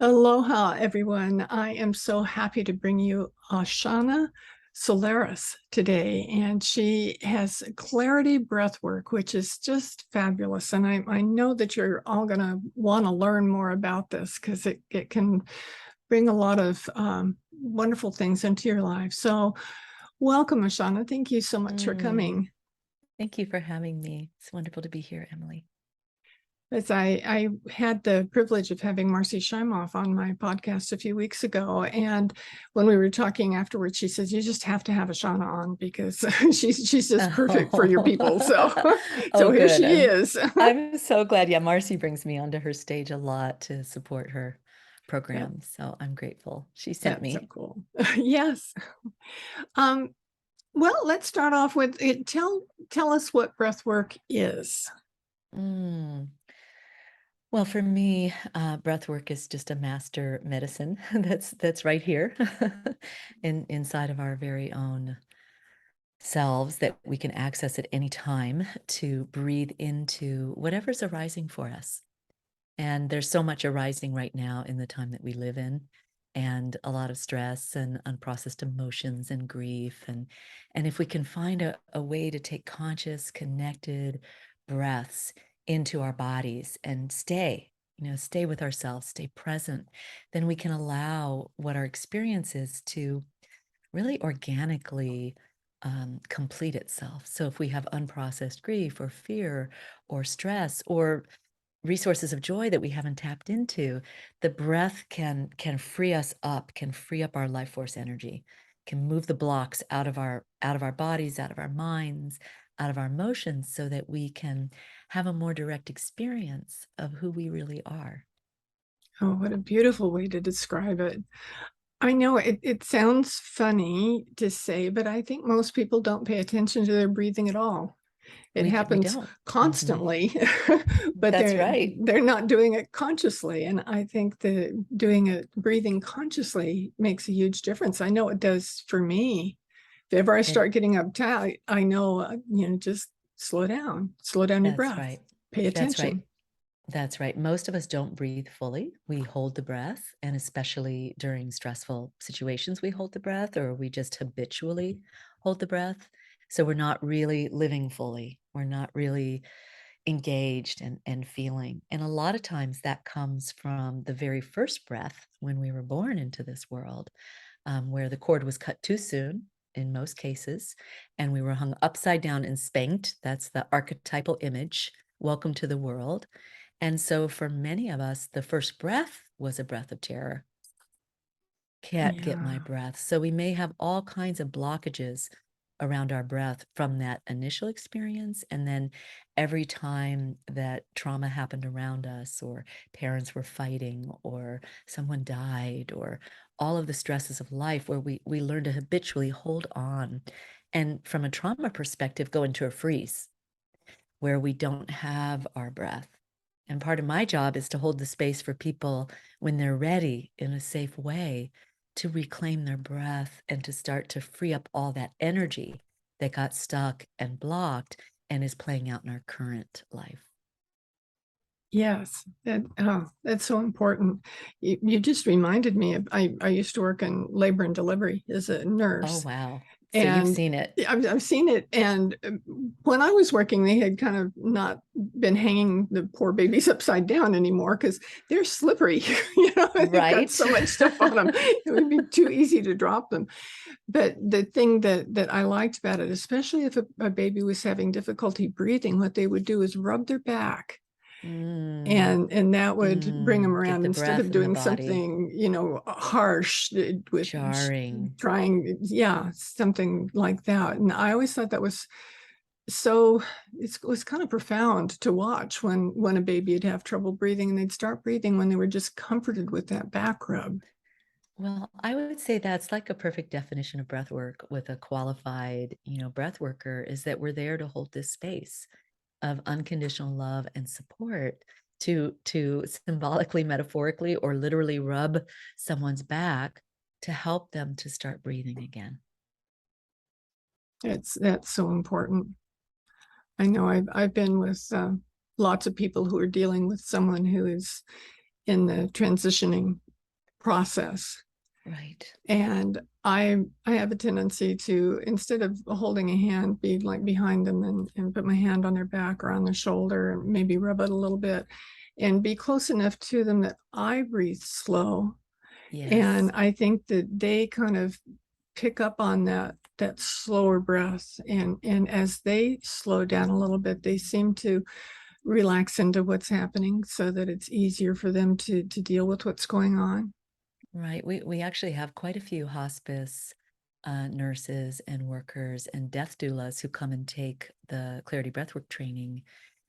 Aloha, everyone. I am so happy to bring you Asshana Solaris today. And she has Clarity Breathwork, which is just fabulous. And I know that you're all going to want to learn more about this because it can bring a lot of wonderful things into your life. So welcome, Asshana. Thank you so much for coming. Thank you for having me. It's wonderful to be here, Emily. As I had the privilege of having Marcy Shimoff on my podcast a few weeks ago, and when we were talking afterwards, she says, "You just have to have Asshana on because she's just perfect for your people." So, Oh, here good. she is. I'm so glad. Yeah, Marcy brings me onto her stage a lot to support her program. So I'm grateful. She sent That's so me. cool. Yes. Well, let's start off with it. Tell us what breath work is. Well, for me, breath work is just a master medicine that's right here inside of our very own selves that we can access at any time to breathe into whatever's arising for us. And there's so much arising right now in the time that we live in, and a lot of stress and unprocessed emotions and grief. And if we can find a way to take conscious, connected breaths into our bodies and stay with ourselves, stay present, then we can allow what our experience is to really organically complete itself. So if we have unprocessed grief or fear or stress or resources of joy that we haven't tapped into, the breath can free us up, can free up our life force energy, can move the blocks out of our bodies, out of our minds, out of our emotions, so that we can have a more direct experience of who we really are. Oh, what a beautiful way to describe it. I know it sounds funny to say, but I think most people don't pay attention to their breathing at all. It We happens don't. constantly, but That's right. they're not doing it consciously. And I think that doing it, breathing consciously makes a huge difference. I know it does for me. If ever I It, start getting uptight, I know, just slow down your that's breath, right. pay That's right. attention. That's right. Most of us don't breathe fully. We hold the breath, and especially during stressful situations, we hold the breath, or we just habitually hold the breath. So we're not really living fully. We're not really engaged and feeling. And a lot of times that comes from the very first breath when we were born into this world, where the cord was cut too soon in most cases, and we were hung upside down and spanked. That's the archetypal image. Welcome to the world. And so for many of us, the first breath was a breath of terror. Can't get my Yeah. breath. So we may have all kinds of blockages around our breath from that initial experience. And then every time that trauma happened around us, or parents were fighting, or someone died, or all of the stresses of life, where we learn to habitually hold on. And from a trauma perspective, go into a freeze where we don't have our breath. And part of my job is to hold the space for people when they're ready in a safe way to reclaim their breath and to start to free up all that energy that got stuck and blocked and is playing out in our current life. Yes, that's so important. You just reminded me of I used to work in labor and delivery as a Oh, nurse, wow. So you've and seen it. I've seen it. And when I was working, they had kind of not been hanging the poor babies upside down anymore because they're slippery. They've got Right? so much stuff on them. It would be too easy to drop them. But the thing that I liked about it, especially if a baby was having difficulty breathing, what they would do is rub their back, Mm, and that would bring them get around the instead of breath in the doing body. something harsh with Jarring. trying, yeah, something like that. And I always thought that was so, it was kind of profound to watch when a baby would have trouble breathing and they'd start breathing when they were just comforted with that back rub. Well, I would say that's like a perfect definition of breath work with a qualified, breath worker, is that we're there to hold this space of unconditional love and support to symbolically, metaphorically, or literally rub someone's back to help them to start breathing again. That's so important. I know I've been with lots of people who are dealing with someone who is in the transitioning process. Right. And I have a tendency to, instead of holding a hand, be like behind them and put my hand on their back or on their shoulder and maybe rub it a little bit and be close enough to them that I breathe slow. And Yes. I think that they kind of pick up on that slower breath. And as they slow down a little bit, they seem to relax into what's happening so that it's easier for them to deal with what's going on. Right. We actually have quite a few hospice nurses and workers and death doulas who come and take the Clarity Breathwork training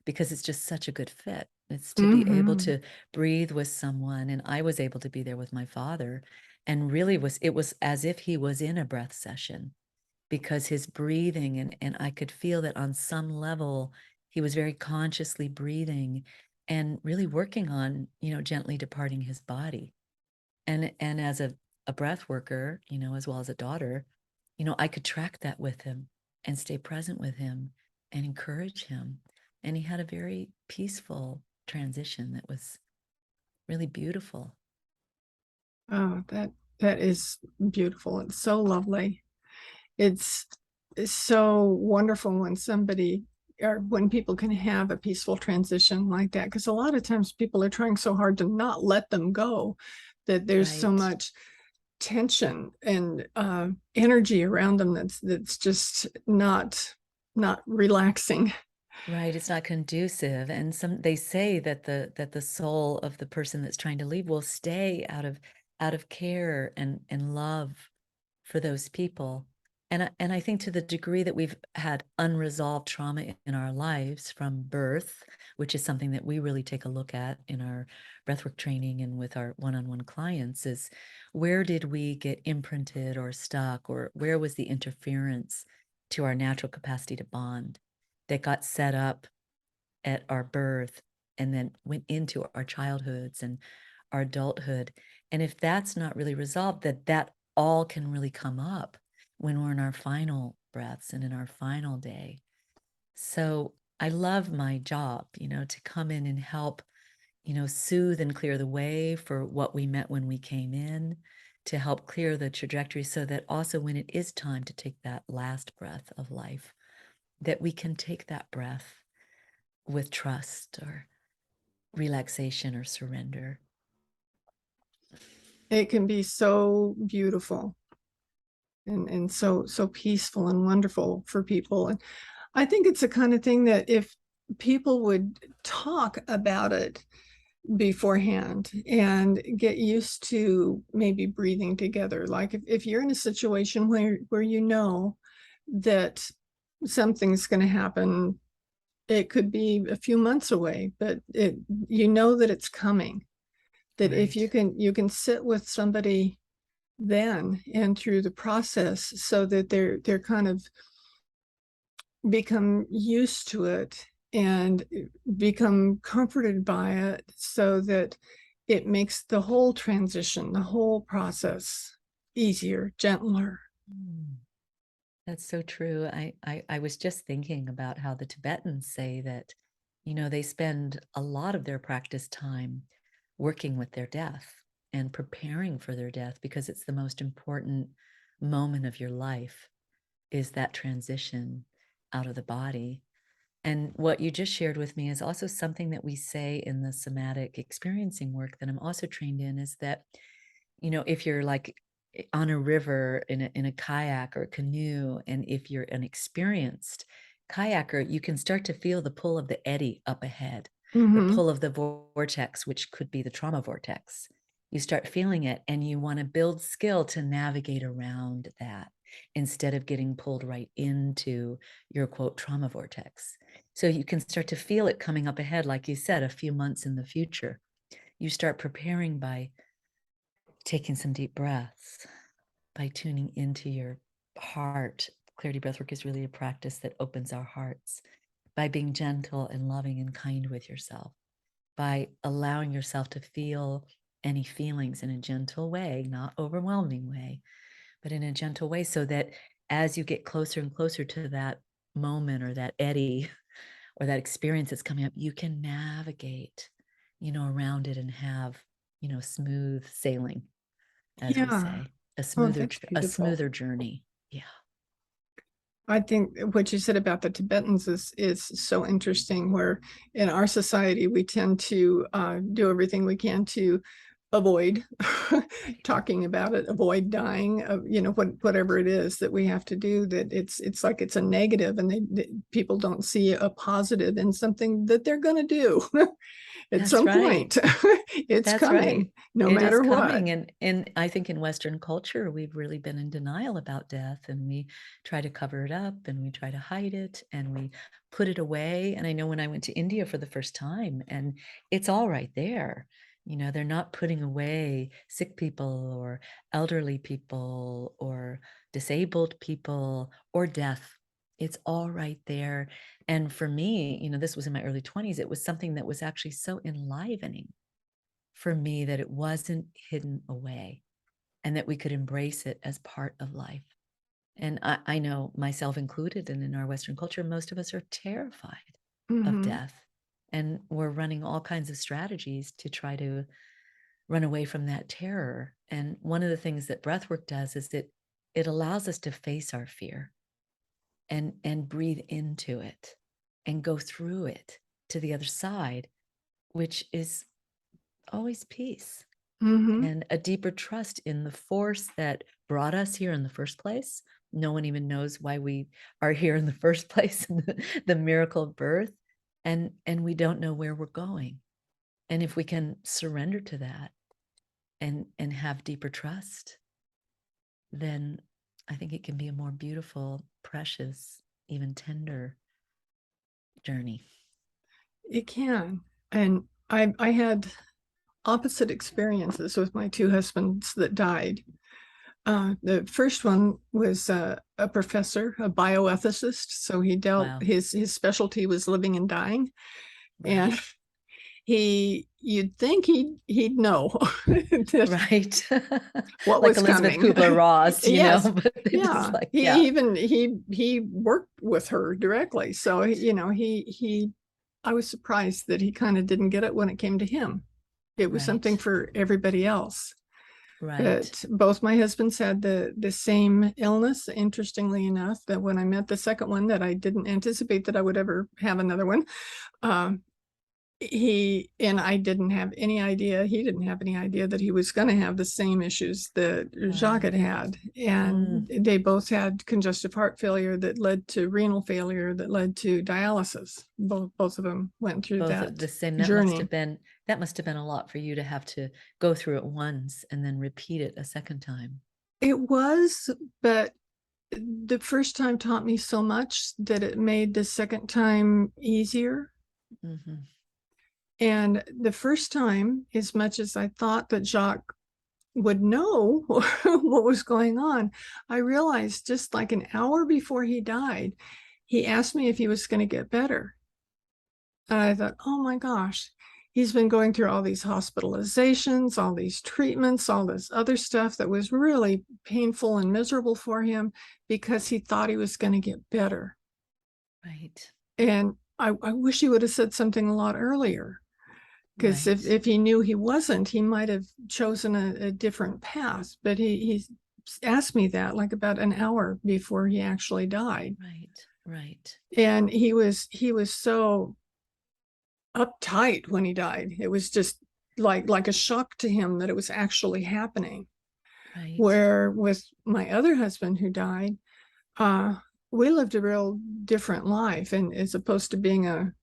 because it's just such a good fit. It's to be able Hmm. to breathe with someone, and I was able to be there with my father, and really was it was as if he was in a breath session because his breathing and I could feel that on some level he was very consciously breathing and really working on, gently departing his body. And as a breath worker, as well as a daughter, I could track that with him and stay present with him and encourage him. And he had a very peaceful transition that was really beautiful. Oh, that is beautiful. It's so lovely. It's it's so wonderful when somebody or when people can have a peaceful transition like that. Because a lot of times people are trying so hard to not let them go that there's so Right. much tension and energy around them that's just not relaxing. Right. It's not conducive. And they say that the soul of the person that's trying to leave will stay out of care and love for those people. And I think to the degree that we've had unresolved trauma in our lives from birth, which is something that we really take a look at in our breathwork training and with our one-on-one clients, is where did we get imprinted or stuck, or where was the interference to our natural capacity to bond that got set up at our birth and then went into our childhoods and our adulthood. And if that's not really resolved, that all can really come up when we're in our final breaths and in our final day. So I love my job, to come in and help, soothe and clear the way for what we met when we came in, to help clear the trajectory so that also when it is time to take that last breath of life, that we can take that breath with trust or relaxation or surrender. It can be so beautiful and so peaceful and wonderful for people. And I think it's the kind of thing that if people would talk about it beforehand and get used to maybe breathing together. Like if you're in a situation where you know that something's going to happen, it could be a few months away, but you know that it's coming. That if Right. you can sit with somebody then and through the process so that they're kind of become used to it and become comforted by it so that it makes the whole transition, the whole process easier, gentler. Mm, that's so true. I was just thinking about how the Tibetans say that, they spend a lot of their practice time working with their death and preparing for their death because it's the most important moment of your life is that transition out of the body. And what you just shared with me is also something that we say in the somatic experiencing work that I'm also trained in is that, if you're like on a river in a kayak or a canoe, and if you're an experienced kayaker, you can start to feel the pull of the eddy up ahead, the Mm-hmm. pull of the vortex, which could be the trauma vortex. You start feeling it and you want to build skill to navigate around that instead of getting pulled right into your quote trauma vortex. So you can start to feel it coming up ahead, like you said, a few months in the future. You start preparing by taking some deep breaths, by tuning into your heart. Clarity breathwork is really a practice that opens our hearts, by being gentle and loving and kind with yourself, by allowing yourself to feel any feelings in a gentle way, not overwhelming way, but in a gentle way, so that as you get closer and closer to that moment or that eddy or that experience that's coming up, you can navigate, around it and have, smooth sailing. as we Yeah. say, Oh, that's a beautiful. smoother journey. Yeah. I think what you said about the Tibetans is so interesting, where in our society, we tend to do everything we can to avoid Right. talking about it, avoid dying, whatever it is that we have to do, that it's like it's a negative, and people don't see a positive in something that they're going to do at That's some right. point. It's That's right. coming, no It is matter what. coming. And I think in Western culture, we've really been in denial about death, and we try to cover it up, and we try to hide it, and we put it away. And I know when I went to India for the first time, and it's all right there. They're not putting away sick people or elderly people or disabled people or death. It's all right there. And for me, this was in my early 20s. It was something that was actually so enlivening for me that it wasn't hidden away and that we could embrace it as part of life. And I know myself included, and in our Western culture, most of us are terrified of Hmm. death. And we're running all kinds of strategies to try to run away from that terror. And one of the things that breathwork does is it allows us to face our fear and breathe into it and go through it to the other side, which is always peace Hmm. and a deeper trust in the force that brought us here in the first place. No one even knows why we are here in the first place, the miracle of birth, and we don't know where we're going. And if we can surrender to that and have deeper trust, then I think it can be a more beautiful, precious, even tender journey. It can. And I had opposite experiences with my two husbands that died. The first one was a professor, a bioethicist. So he dealt, Wow. his specialty was living and dying. And Right. you'd think he'd know that Right. what Like was Elizabeth coming. Kubler-Ross, Yes. but it was Yeah. like, yeah, He worked with her directly. So, I was surprised that he kind of didn't get it when it came to him. It was something right, for everybody else. right. But both my husbands had the same illness. Interestingly enough, that when I met the second one, that I didn't anticipate that I would ever have another one. Um, he and I didn't have any idea. He didn't have any idea that he was going to have the same issues that Jacques Wow. had, and Mm, they both had congestive heart failure that led to renal failure that led to dialysis. Both of them went through both that at the same. journey. That must have been a lot for you to have to go through it once and then repeat it a second time. It was, but the first time taught me so much that it made the second time easier. Hmm. And the first time, as much as I thought that Jacques would know what was going on, I realized just like an hour before he died, he asked me if he was going to get better. And I thought, oh my gosh, he's been going through all these hospitalizations, all these treatments, all this other stuff that was really painful and miserable for him because he thought he was going to get better. Right, And I wish he would have said something a lot earlier, because right, if he knew he wasn't, he might have chosen a different path. But he asked me that like about an hour before he actually died. right, right, And he was so uptight when he died. It was just like a shock to him that it was actually happening. right. Where with my other husband who died, uh, we lived a real different life, and as opposed to being an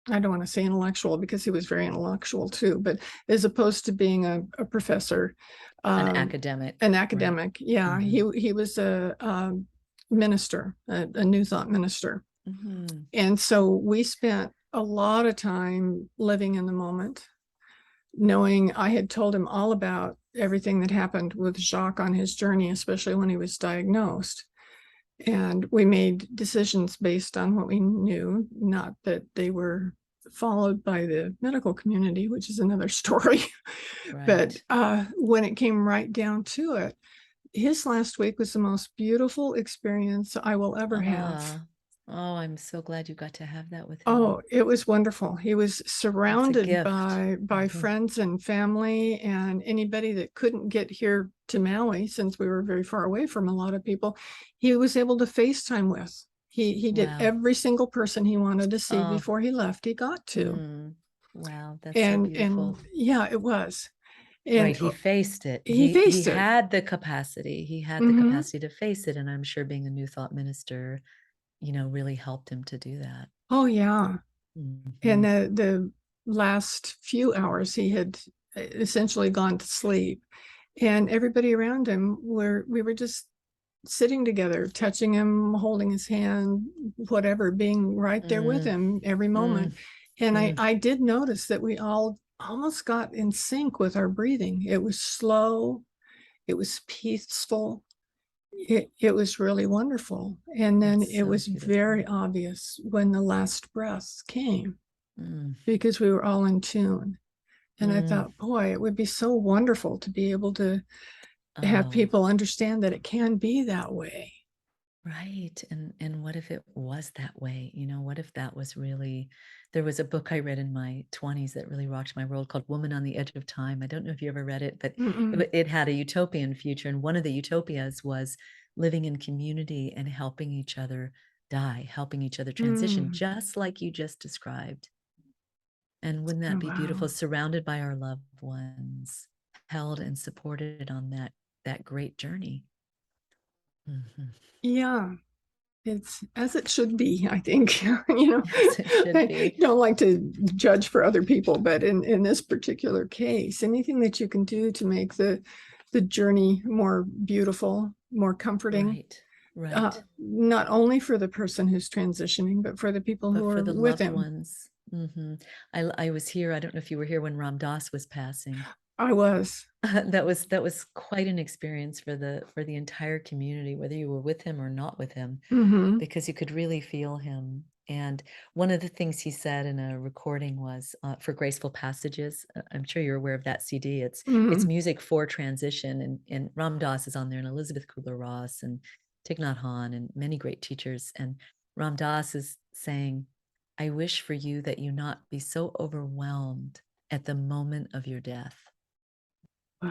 I don't want to say intellectual because he was very intellectual too, but as opposed to being a professor, An um, academic, an right? academic, yeah, Hmm. he was a minister, a New Thought minister, Hmm. and so we spent a lot of time living in the moment, knowing I had told him all about everything that happened with Jacques on his journey, especially when he was diagnosed. And we made decisions based on what we knew, not that they were followed by the medical community, which is another story. But Right. when it came right down to it, his last week was the most beautiful experience I will ever have. Ah, Oh, I'm so glad you got to have that with him. Oh, it was wonderful. He was That's a surrounded gift. by Mhm. friends and family and anybody that couldn't get here to Maui, since we were very far away from a lot of people. He was able to FaceTime with. He did Wow. every single person he wanted to see Oh, before he left. He got to. wow. That's so And beautiful. yeah, it was. Right. And He faced it. he He faced it. had the capacity. He had the Hmm. capacity to face it. And I'm sure being a New Thought minister, really helped him to do that. Oh yeah. And Mhm. the last few hours he had essentially gone to sleep. And everybody around him we were just sitting together, touching him, holding his hand, whatever, being right there with Mm, him every mm, moment. And mm. I did notice that we all almost got in sync with our breathing. It was slow, it was peaceful, it was really wonderful. And then That's it so was very beautiful. obvious when the last breaths came, Mm, because we were all in tune. And I mm. thought, boy, it would be so wonderful to be able to have Oh, people understand that it can be that way. right. And what if it was that way? What if that was really there was a book I read in my 20s that really rocked my world called Woman on the Edge of Time. I don't know if you ever read it, but Mm-mm. it had a utopian future. And one of the utopias was living in community and helping each other die, helping each other transition, Mm. just like you just described. And wouldn't Oh, that be wow. beautiful? Surrounded by our loved ones, held and supported on that great journey. Mhm. Yeah, it's as it should be, I think. You know, Yes, it should I be. don't like to judge for other people, but in this particular case, anything that you can do to make the journey more beautiful, more comforting, Right, right. not only for the person who's transitioning, but for the people But who for are the with loved him. ones. Mhm. I was here, I don't know if you were here when Ram Dass was passing. I was. That was quite an experience for the entire community, whether you were with him or not with him, Hmm. because you could really feel him. And one of the things he said in a recording was for Graceful Passages. I'm sure you're aware of that CD. It's Hmm. music for transition, and Ram Dass is on there, and Elizabeth Kubler-Ross and Thich Nhat Hanh, and many great teachers. And Ram Dass is saying, "I wish for you that you not be so overwhelmed at the moment of your death,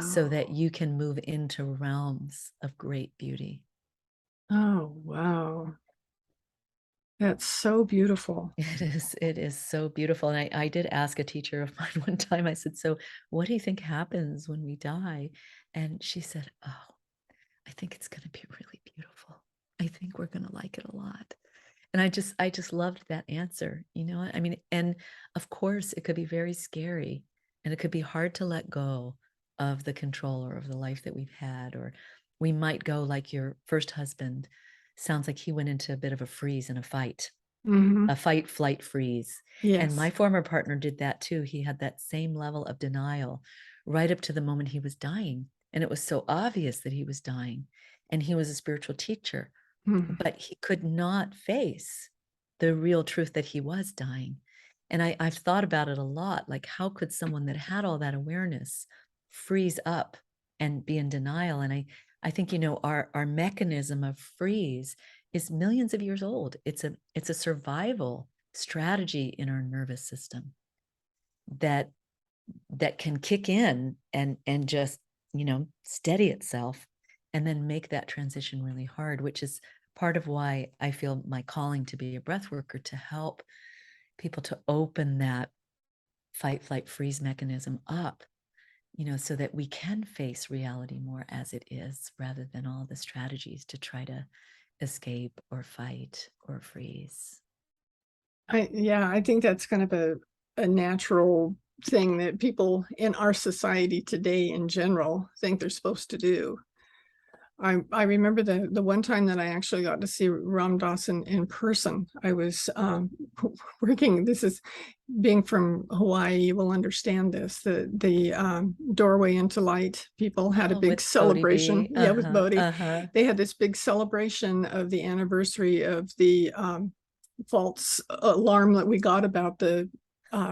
so Wow. that you can move into realms of great beauty." Oh, wow. That's so beautiful. It is so beautiful, and I did ask a teacher of mine one time, I said, "So, what do you think happens when we die?" And she said, "Oh, I think it's gonna be really beautiful. I think we're gonna like it a lot." And I just loved that answer, I mean, and of course, it could be very scary, and it could be hard to let go of the control or of the life that we've had, or we might go like your first husband. Sounds like he went into a bit of a freeze in a fight. Hmm. A fight, flight, freeze, and my Yes. former partner did that too. He had that same level of denial right up to the moment he was dying, and it was so obvious that he was dying, and he was a spiritual teacher, Hmm. but he could not face the real truth that he was dying, and I've thought about it a lot, like, how could someone that had all that awareness freeze up and be in denial? And I think, our mechanism of freeze is millions of years old. It's a survival strategy in our nervous system that that can kick in and just, steady itself and then make that transition really hard, which is part of why I feel my calling to be a breath worker, to help people to open that fight, flight, freeze mechanism up, so that we can face reality more as it is rather than all the strategies to try to escape or fight or freeze. Yeah, I think that's kind of a natural thing that people in our society today in general think they're supposed to do. I remember the one time that I actually got to see Ram Dass in person. I was working. This is being from Hawaii. You will understand this. The doorway into light. People had a Oh, big with Bodhi celebration. B. Yeah, with Uh-huh, Bodhi, uh-huh. they had this big celebration of the anniversary of the false alarm that we got about the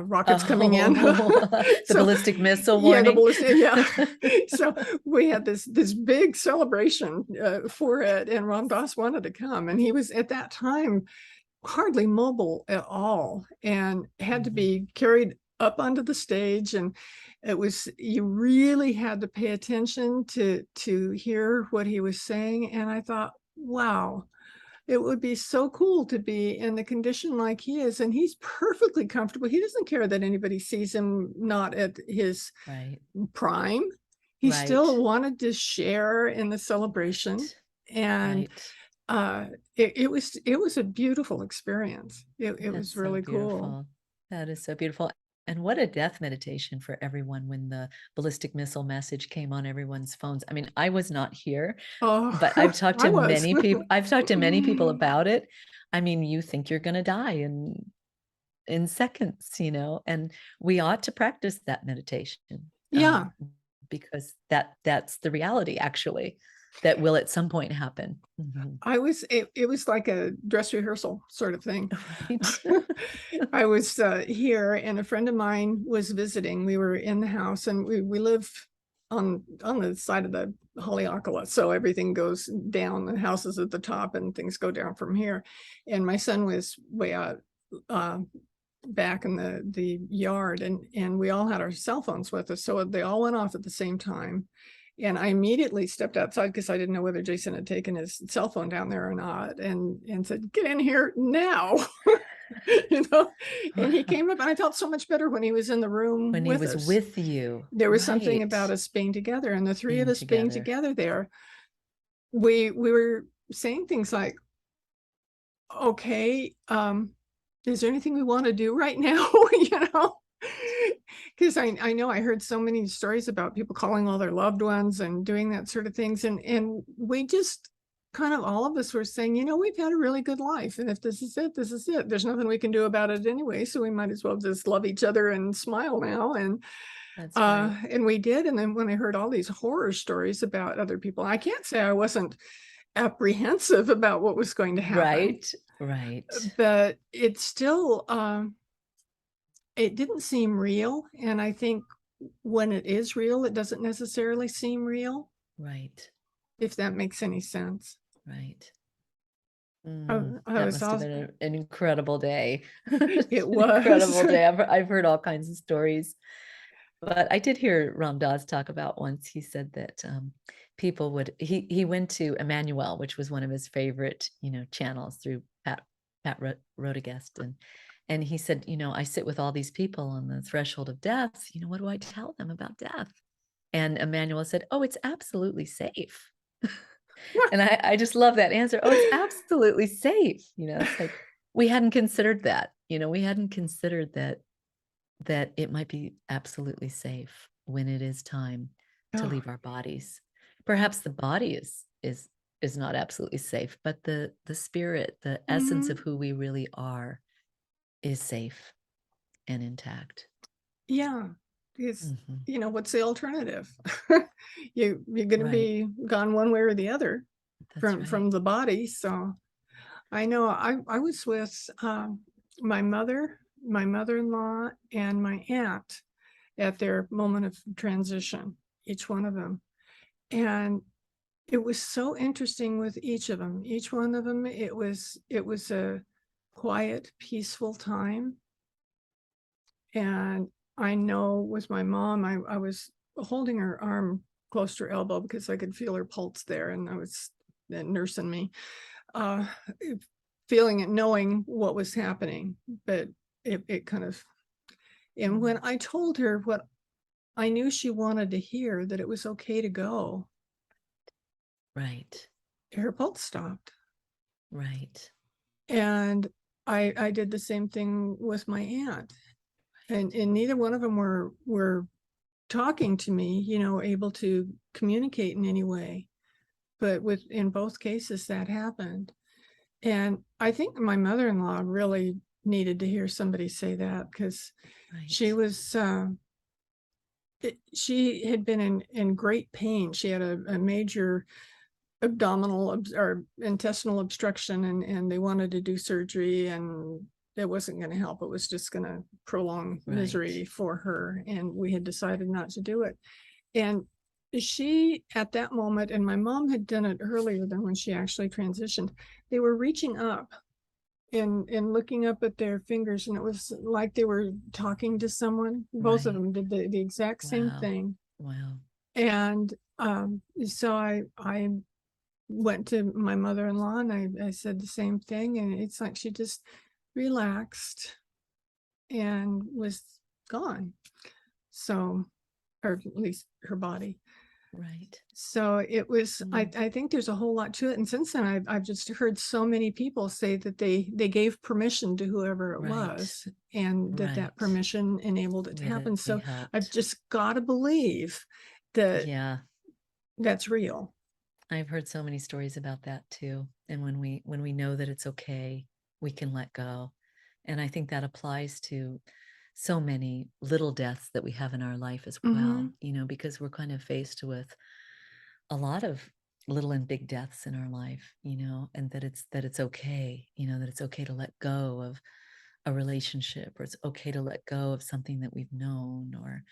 rockets coming in. Oh, the So ballistic missile yeah, the warning. ballistic, yeah. So we had this big celebration for it, and Ram Dass wanted to come, and he was at that time hardly mobile at all and had to Mhm. be carried up onto the stage. And you really had to pay attention to hear what he was saying. And I thought, wow, it would be so cool to be in the condition like he is. And he's perfectly comfortable. He doesn't care that anybody sees him not at his Right. prime. He Right. still wanted to share in the celebration. Right. And Right. it was a beautiful experience. It was That's so really cool. beautiful. That is so beautiful. And what a death meditation for everyone when the ballistic missile message came on everyone's phones. I mean, I was not here, Oh, but I've talked I to was. many people. I've talked to many people about it. I mean, you think you're going to die in seconds, and we ought to practice that meditation, Yeah, because that's the reality, actually, that will at some point happen. Mhm. it was like a dress rehearsal sort of thing. Right. I was here and a friend of mine was visiting. We were in the house and we live on the side of the Haleakala. So everything goes down, the house is at the top and things go down from here. And my son was way out uh, back in the yard, and we all had our cell phones with us, so they all went off at the same time. And I immediately stepped outside because I didn't know whether Jason had taken his cell phone down there or not, and said, "Get in here now." you know and he came up, and I felt so much better when he was in the room When he with was us. with you. There was something about Right. us being together, and the three of Being us being together. together there, we were saying things like, okay, is there anything we want to do right now? you know, because I know I heard so many stories about people calling all their loved ones and doing that sort of things. And we just kind of, all of us were saying, we've had a really good life. And if this is it, this is it. There's nothing we can do about it anyway. So we might as well just love each other and smile now. That's right. And we did. And then when I heard all these horror stories about other people, I can't say I wasn't apprehensive about what was going to happen, Right. Right. but it didn't seem real. And I think when it is real, it doesn't necessarily seem real, Right. if that makes any sense. Right. I That was must have also, been an incredible day. it An was. incredible day. I've heard all kinds of stories. But I did hear Ram Dass talk about once. He said that people would he went to Emmanuel, which was one of his favorite channels through Rodegast, and he said, I sit with all these people on the threshold of death. What do I tell them about death? And Emmanuel said, "Oh, it's absolutely safe." And I just love that answer. Oh, it's absolutely safe. It's like we hadn't considered that. We hadn't considered that it might be absolutely safe when it is time to Oh, leave our bodies. Perhaps the body is not absolutely safe, but the spirit, the essence of mhm. who we really are is safe and intact. Yeah, because Mhm. what's the alternative? You're going to Right. be gone one way or the other That's from right. the body. So I know I was with my mother, my mother-in-law, and my aunt at their moment of transition, each one of them. And it was so interesting with each of them. Each one of them, it was a quiet, peaceful time. And I know with my mom, I was holding her arm close to her elbow because I could feel her pulse there, and I was nursing me, uh, feeling it, knowing what was happening. But it kind of, and when Mm. I told her what I knew she wanted to hear, that it was okay to go, Right. her pulse stopped. Right. And I did the same thing with my aunt, and neither one of them were talking to me, able to communicate in any way. But in both cases that happened. And I think my mother-in-law really needed to hear somebody say that, because she Right. was she had been in great pain. She had a major abdominal or intestinal obstruction, and they wanted to do surgery, and it wasn't going to help. It was just going to prolong Right. misery for her, and we had decided not to do it. And she, at that moment, and my mom had done it earlier than when she actually transitioned, they were reaching up and looking up at their fingers, and it was like they were talking to someone. Both of Right. them did the exact same Wow. thing. Wow. And so I went to my mother-in-law and I said the same thing, and it's like she just relaxed and was gone. So, or at least her body. Right. So it was, Mm. I think there's a whole lot to it. And since then, I've just heard so many people say that they gave permission to whoever it Right. was, and that Right. permission enabled it to happen. Really So I've helped. just got to believe that Yeah. that's real. I've heard so many stories about that too. And when we know that it's okay, we can let go. And I think that applies to so many little deaths that we have in our life as Hmm. well, because we're kind of faced with a lot of little and big deaths in our life, and that it's okay, that it's okay to let go of a relationship, or it's okay to let go of something that we've known, or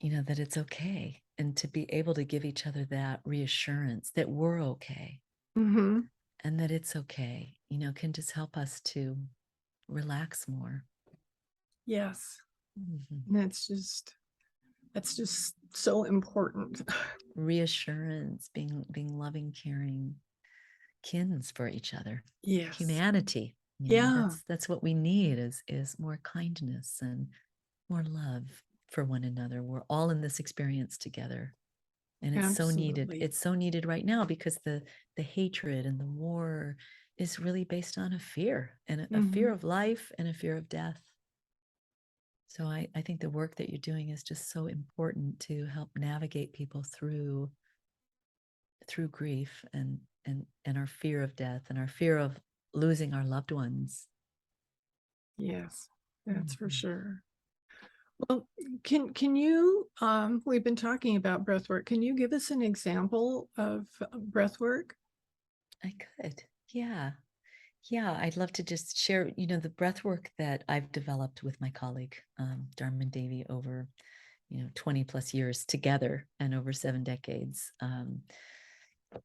that it's okay, and to be able to give each other that reassurance that we're okay Hmm. and that it's okay, can just help us to relax more. Yes. Mhm. And that's just so important. Reassurance, being loving, caring kins for each other, Yes. humanity. Yeah, That's what we need is more kindness and more love for one another. We're all in this experience together. And it's so needed. absolutely. It's so needed right now because the hatred and the war is really based on a fear, and a fear Hmm. of life and a fear of death. So I think the work that you're doing is just so important to help navigate people through grief and our fear of death and our fear of losing our loved ones. Yes, that's for Mhm. sure. Well, can you, we've been talking about breath work. Can you give us an example of breath work? I could. Yeah. Yeah, I'd love to just share, the breath work that I've developed with my colleague, Dharman Devi, over, 20 plus years together and over 7 decades.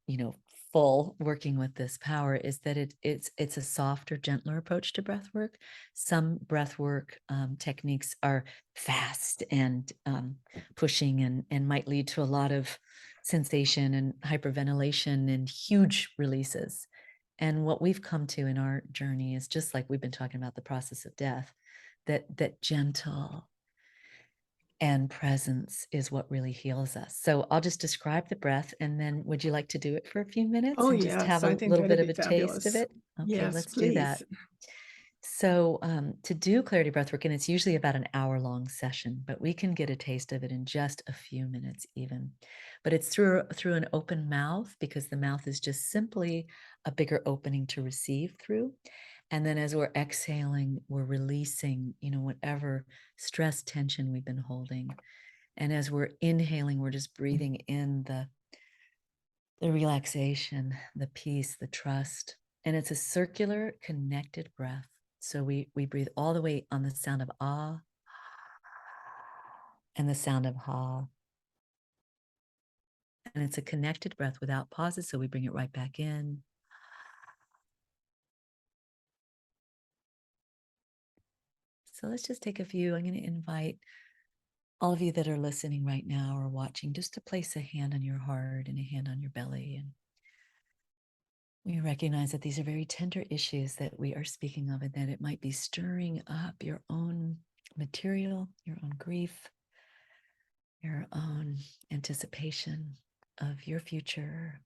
You know, full working with this power is that it's a softer, gentler approach to breath work. Some breath work techniques are fast and pushing and might lead to a lot of sensation and hyperventilation and huge releases. And what we've come to in our journey is just like we've been talking about the process of death, that gentle and presence is what really heals us. So I'll just describe the breath, and then would you like to do it for a few minutes Oh, and just yes, have I a think little that'd bit of be a taste of fabulous. it? Okay, Yes, let's do please. that. So, to do clarity breathwork, and it's usually about an hour-long session, but we can get a taste of it in just a few minutes, even. But it's through an open mouth, because the mouth is just simply a bigger opening to receive through. And then as we're exhaling, we're releasing, whatever stress, tension we've been holding. And as we're inhaling, we're just breathing in the relaxation, the peace, the trust. And it's a circular, connected breath. So we breathe all the way on the sound of ah and the sound of ha. And it's a connected breath without pauses. So we bring it right back in. So let's just take a few. I'm going to invite all of you that are listening right now or watching just to place a hand on your heart and a hand on your belly. And we recognize that these are very tender issues that we are speaking of, and that it might be stirring up your own material, your own grief, your own anticipation of your future.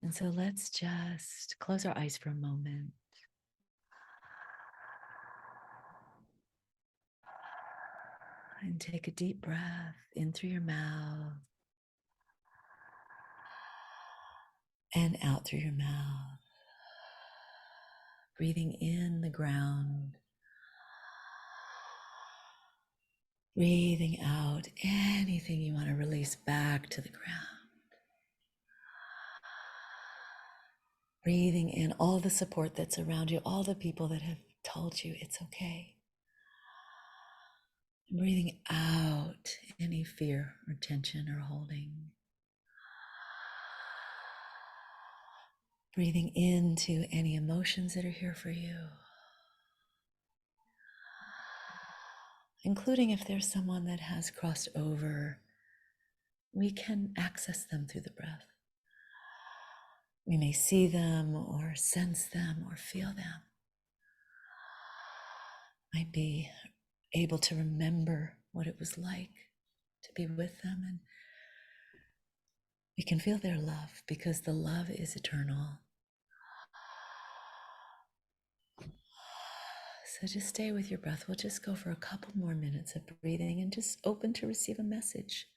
And so let's just close our eyes for a moment and take a deep breath in through your mouth and out through your mouth. Breathing in the ground, breathing out anything you want to release back to the ground. Breathing in all the support that's around you, all the people that have told you it's okay. Breathing out any fear or tension or holding. Breathing into any emotions that are here for you, including if there's someone that has crossed over, we can access them through the breath. We may see them or sense them or feel them. Might be able to remember what it was like to be with them, and we can feel their love because the love is eternal. So just stay with your breath. We'll just go for a couple more minutes of breathing and just open to receive a message.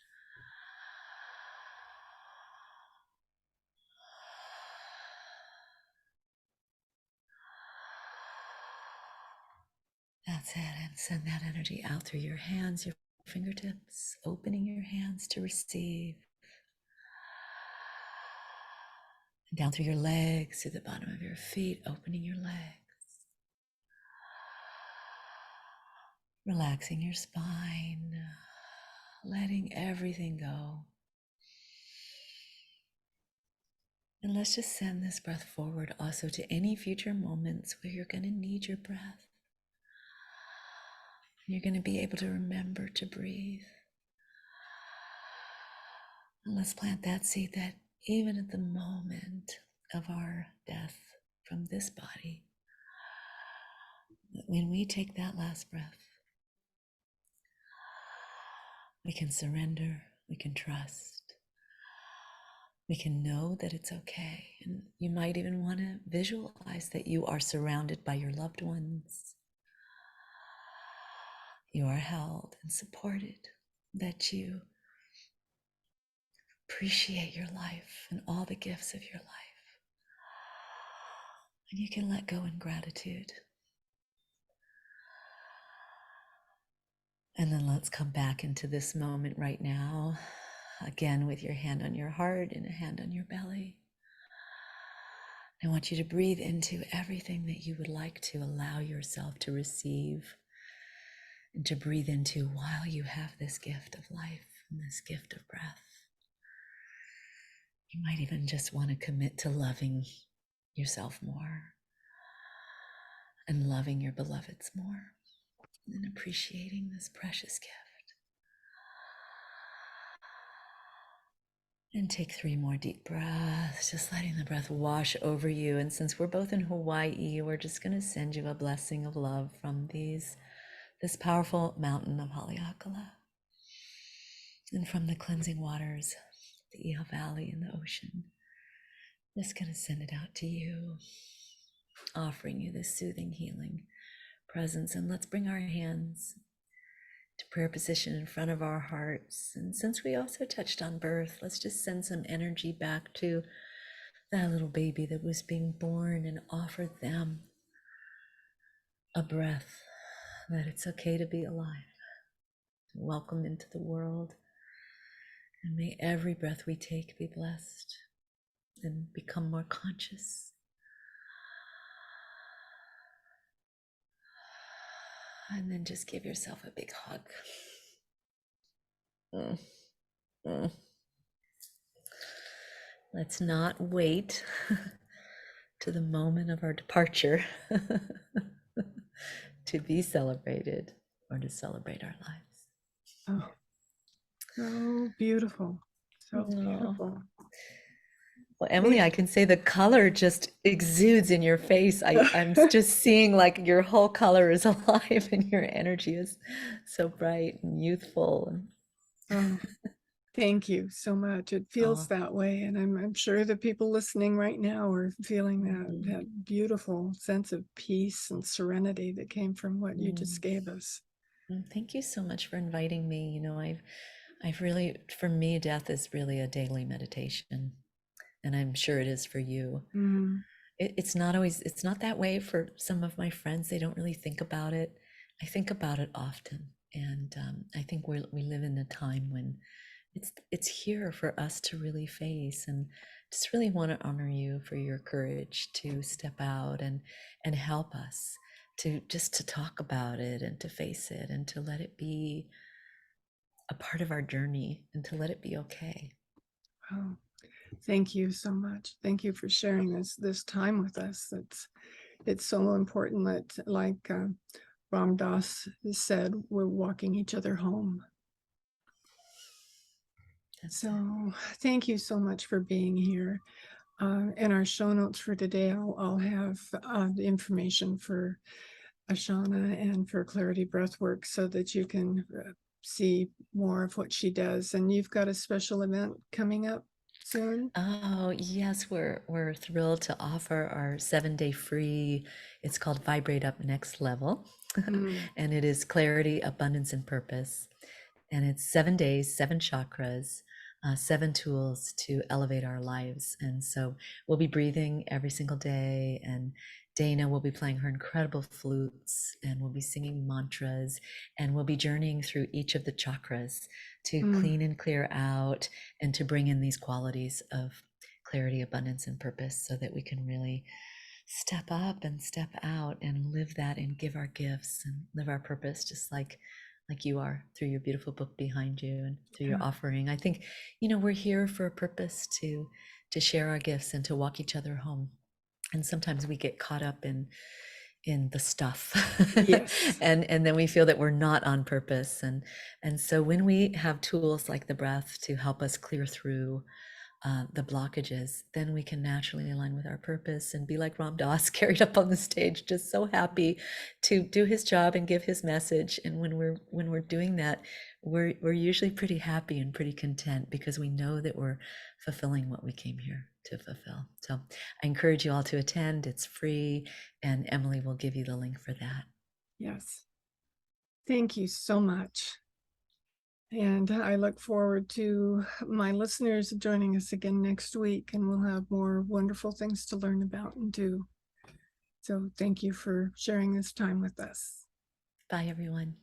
That's it. And send that energy out through your hands, your fingertips, opening your hands to receive. And down through your legs, through the bottom of your feet, opening your legs. Relaxing your spine, letting everything go. And let's just send this breath forward also to any future moments where you're going to need your breath. You're going to be able to remember to breathe. And let's plant that seed that even at the moment of our death from this body, when we take that last breath, we can surrender, we can trust, we can know that it's okay. And you might even want to visualize that you are surrounded by your loved ones. You are held and supported, that you appreciate your life and all the gifts of your life. And you can let go in gratitude. And then let's come back into this moment right now, again with your hand on your heart and a hand on your belly. I want you to breathe into everything that you would like to allow yourself to receive and to breathe into while you have this gift of life and this gift of breath. You might even just want to commit to loving yourself more and loving your beloveds more and appreciating this precious gift. And take 3 more deep breaths, just letting the breath wash over you. And since we're both in Hawaii, we're just going to send you a blessing of love from this powerful mountain of Haleakala and from the cleansing waters, the Iha Valley and the ocean. Just going to send it out to you, offering you this soothing, healing presence. And let's bring our hands to prayer position in front of our hearts. And since we also touched on birth, let's just send some energy back to that little baby that was being born and offer them a breath, that it's okay to be alive, welcome into the world. And may every breath we take be blessed and become more conscious. And then just give yourself a big hug. Mm, mm. Let's not wait to the moment of our departure to be celebrated or to celebrate our lives. Oh, so beautiful. So Oh. beautiful. Well, Emily, I can say the color just exudes in your face. I'm just seeing like your whole color is alive and your energy is so bright and youthful. Oh, thank you so much. It feels Oh, that way. And I'm sure the people listening right now are feeling mhm, that beautiful sense of peace and serenity that came from what you just mm. gave us. Thank you so much for inviting me. I've really, for me, death is really a daily meditation, and I'm sure it is for you. Mm, It's not always, it's not that way for some of my friends. They don't really think about it. I think about it often. And I think we live in a time when it's here for us to really face, and just really want to honor you for your courage to step out and help us to just to talk about it and to face it and to let it be a part of our journey and to let it be okay. wow. Thank you so much. Thank you for sharing this time with us. It's so important that, like Ram Dass said, we're walking each other home. That's it. So thank you so much for being here. In our show notes for today, I'll have the information for Asshana and for Clarity Breathwork so that you can see more of what she does. And you've got a special event coming up soon. Oh, yes, we're thrilled to offer our 7-day free. It's called Vibrate Up Next Level. Mm, And it is clarity, abundance, and purpose. And it's 7 days, 7 chakras, 7 tools to elevate our lives. And so we'll be breathing every single day, and Dana will be playing her incredible flutes, and we'll be singing mantras, and we'll be journeying through each of the chakras to mm, clean and clear out and to bring in these qualities of clarity, abundance, and purpose so that we can really step up and step out and live that and give our gifts and live our purpose, just like you are through your beautiful book behind you and through yeah. your offering. I think, we're here for a purpose to share our gifts and to walk each other home. And sometimes we get caught up in the stuff Yes. and then we feel that we're not on purpose. And so when we have tools like the breath to help us clear through the blockages, then we can naturally align with our purpose and be like Ram Dass, carried up on the stage, just so happy to do his job and give his message. And when we're doing that, we're usually pretty happy and pretty content because we know that we're fulfilling what we came here to fulfill. So I encourage you all to attend. It's free, and Emily will give you the link for that. Yes. Thank you so much. And I look forward to my listeners joining us again next week, and we'll have more wonderful things to learn about and do. So thank you for sharing this time with us. Bye, everyone.